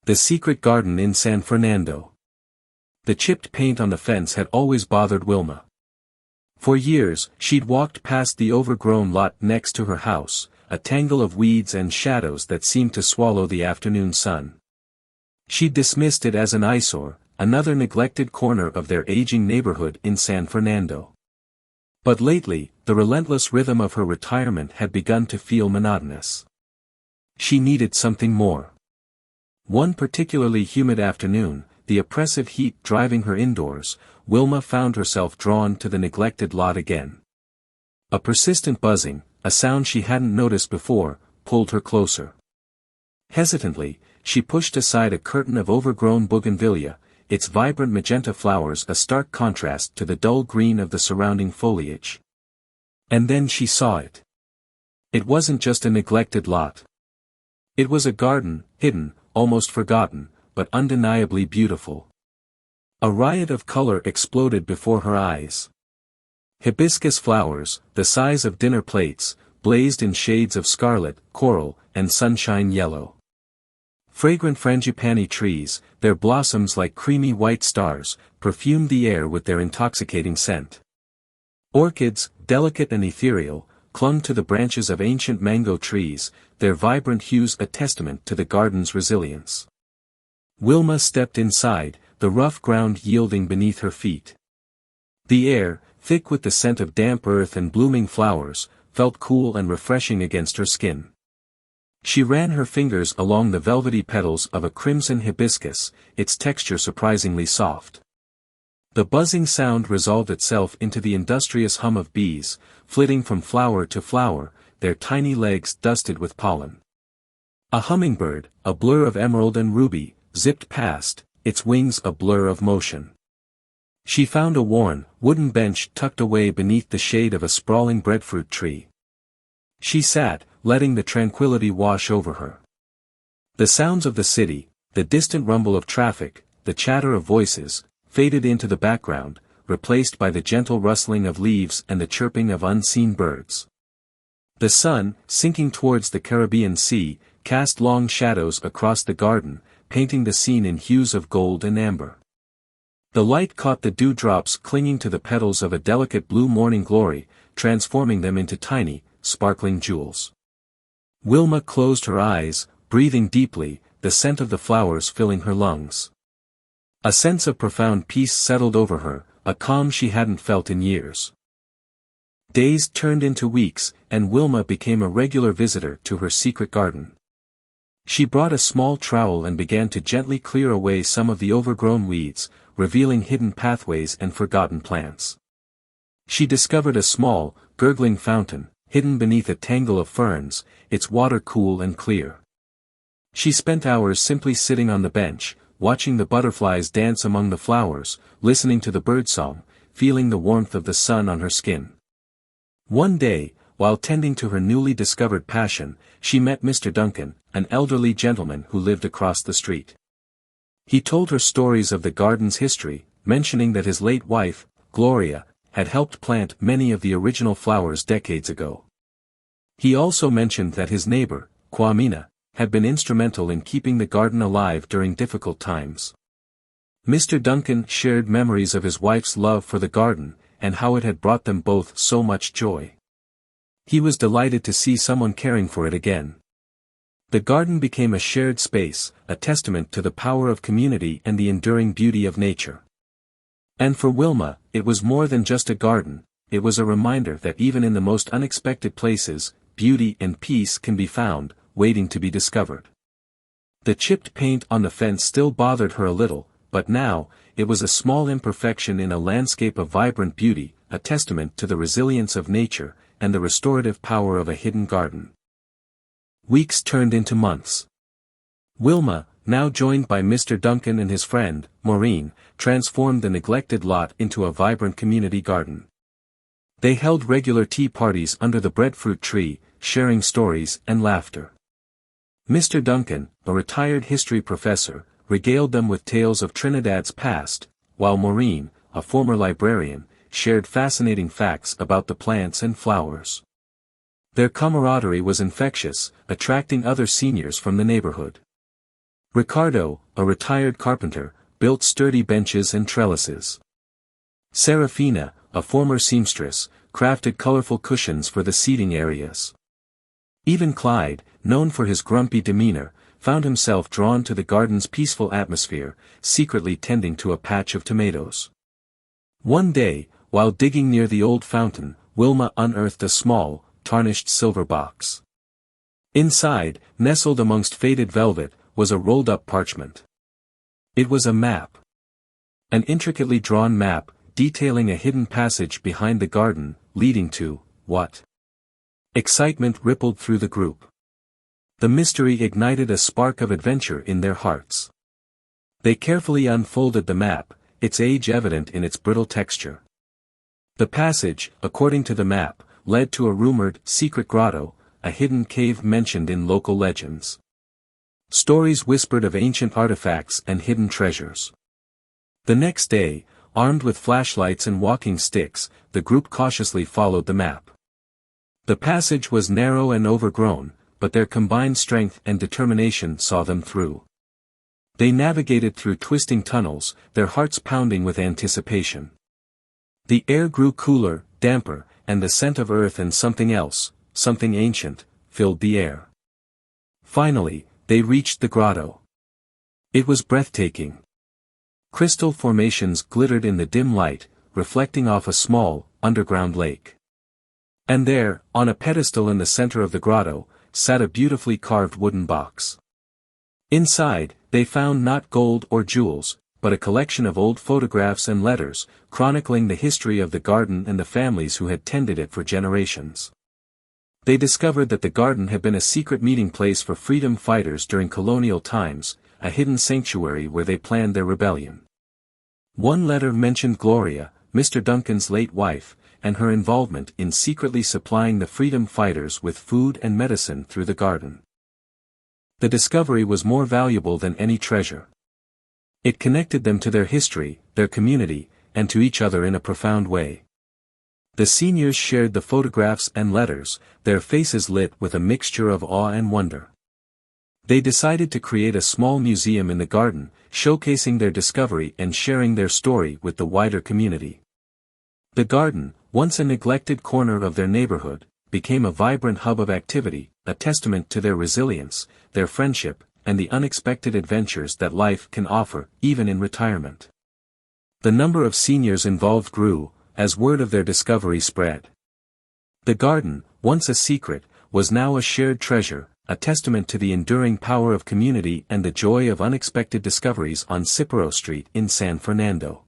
The secret garden in San Fernando. The chipped paint on the fence had always bothered Wilma. For years, she'd walked past the overgrown lot next to her house, a tangle of weeds and shadows that seemed to swallow the afternoon sun. She'd dismissed it as an eyesore, another neglected corner of their aging neighborhood in San Fernando. But lately, the relentless rhythm of her retirement had begun to feel monotonous. She needed something more. One particularly humid afternoon, the oppressive heat driving her indoors, Wilma found herself drawn to the neglected lot again. A persistent buzzing, a sound she hadn't noticed before, pulled her closer. Hesitantly, she pushed aside a curtain of overgrown bougainvillea, its vibrant magenta flowers a stark contrast to the dull green of the surrounding foliage. And then she saw it. It wasn't just a neglected lot. It was a garden, hidden, almost forgotten, but undeniably beautiful. A riot of color exploded before her eyes. Hibiscus flowers, the size of dinner plates, blazed in shades of scarlet, coral, and sunshine yellow. Fragrant frangipani trees, their blossoms like creamy white stars, perfumed the air with their intoxicating scent. Orchids, delicate and ethereal, clung to the branches of ancient mango trees, their vibrant hues a testament to the garden's resilience. Wilma stepped inside, the rough ground yielding beneath her feet. The air, thick with the scent of damp earth and blooming flowers, felt cool and refreshing against her skin. She ran her fingers along the velvety petals of a crimson hibiscus, its texture surprisingly soft. The buzzing sound resolved itself into the industrious hum of bees, flitting from flower to flower, their tiny legs dusted with pollen. A hummingbird, a blur of emerald and ruby, zipped past, its wings a blur of motion. She found a worn, wooden bench tucked away beneath the shade of a sprawling breadfruit tree. She sat, letting the tranquility wash over her. The sounds of the city, the distant rumble of traffic, the chatter of voices, faded into the background, replaced by the gentle rustling of leaves and the chirping of unseen birds. The sun, sinking towards the Caribbean Sea, cast long shadows across the garden, painting the scene in hues of gold and amber. The light caught the dewdrops clinging to the petals of a delicate blue morning glory, transforming them into tiny, sparkling jewels. Wilma closed her eyes, breathing deeply, the scent of the flowers filling her lungs. A sense of profound peace settled over her, a calm she hadn't felt in years. Days turned into weeks, and Wilma became a regular visitor to her secret garden. She brought a small trowel and began to gently clear away some of the overgrown weeds, revealing hidden pathways and forgotten plants. She discovered a small, gurgling fountain, hidden beneath a tangle of ferns, its water cool and clear. She spent hours simply sitting on the bench, watching the butterflies dance among the flowers, listening to the birdsong, feeling the warmth of the sun on her skin. One day, while tending to her newly discovered passion, she met Mr. Duncan, an elderly gentleman who lived across the street. He told her stories of the garden's history, mentioning that his late wife, Gloria, had helped plant many of the original flowers decades ago. He also mentioned that his neighbor, Kwamina, had been instrumental in keeping the garden alive during difficult times. Mr. Duncan shared memories of his wife's love for the garden, and how it had brought them both so much joy. He was delighted to see someone caring for it again. The garden became a shared space, a testament to the power of community and the enduring beauty of nature. And for Wilma, it was more than just a garden, it was a reminder that even in the most unexpected places, beauty and peace can be found, waiting to be discovered. The chipped paint on the fence still bothered her a little, but now, it was a small imperfection in a landscape of vibrant beauty, a testament to the resilience of nature, and the restorative power of a hidden garden. Weeks turned into months. Wilma, now joined by Mr. Duncan and his friend, Maureen, transformed the neglected lot into a vibrant community garden. They held regular tea parties under the breadfruit tree, sharing stories and laughter. Mr. Duncan, a retired history professor, regaled them with tales of Trinidad's past, while Maureen, a former librarian, shared fascinating facts about the plants and flowers. Their camaraderie was infectious, attracting other seniors from the neighborhood. Ricardo, a retired carpenter, built sturdy benches and trellises. Serafina, a former seamstress, crafted colorful cushions for the seating areas. Even Clyde, known for his grumpy demeanor, found himself drawn to the garden's peaceful atmosphere, secretly tending to a patch of tomatoes. One day, while digging near the old fountain, Wilma unearthed a small, tarnished silver box. Inside, nestled amongst faded velvet, was a rolled-up parchment. It was a map. An intricately drawn map, detailing a hidden passage behind the garden, leading to, what? Excitement rippled through the group. The mystery ignited a spark of adventure in their hearts. They carefully unfolded the map, its age evident in its brittle texture. The passage, according to the map, led to a rumored, secret grotto, a hidden cave mentioned in local legends. Stories whispered of ancient artifacts and hidden treasures. The next day, armed with flashlights and walking sticks, the group cautiously followed the map. The passage was narrow and overgrown, but their combined strength and determination saw them through. They navigated through twisting tunnels, their hearts pounding with anticipation. The air grew cooler, damper, and the scent of earth and something else, something ancient, filled the air. Finally, they reached the grotto. It was breathtaking. Crystal formations glittered in the dim light, reflecting off a small, underground lake. And there, on a pedestal in the center of the grotto, sat a beautifully carved wooden box. Inside, they found not gold or jewels, but a collection of old photographs and letters, chronicling the history of the garden and the families who had tended it for generations. They discovered that the garden had been a secret meeting place for freedom fighters during colonial times, a hidden sanctuary where they planned their rebellion. One letter mentioned Gloria, Mr. Duncan's late wife, and her involvement in secretly supplying the freedom fighters with food and medicine through the garden. The discovery was more valuable than any treasure. It connected them to their history, their community, and to each other in a profound way. The seniors shared the photographs and letters, their faces lit with a mixture of awe and wonder. They decided to create a small museum in the garden, showcasing their discovery and sharing their story with the wider community. The garden, once a neglected corner of their neighborhood, became a vibrant hub of activity, a testament to their resilience, their friendship, and the unexpected adventures that life can offer, even in retirement. The number of seniors involved grew, as word of their discovery spread. The garden, once a secret, was now a shared treasure, a testament to the enduring power of community and the joy of unexpected discoveries on Cipro Street in San Fernando.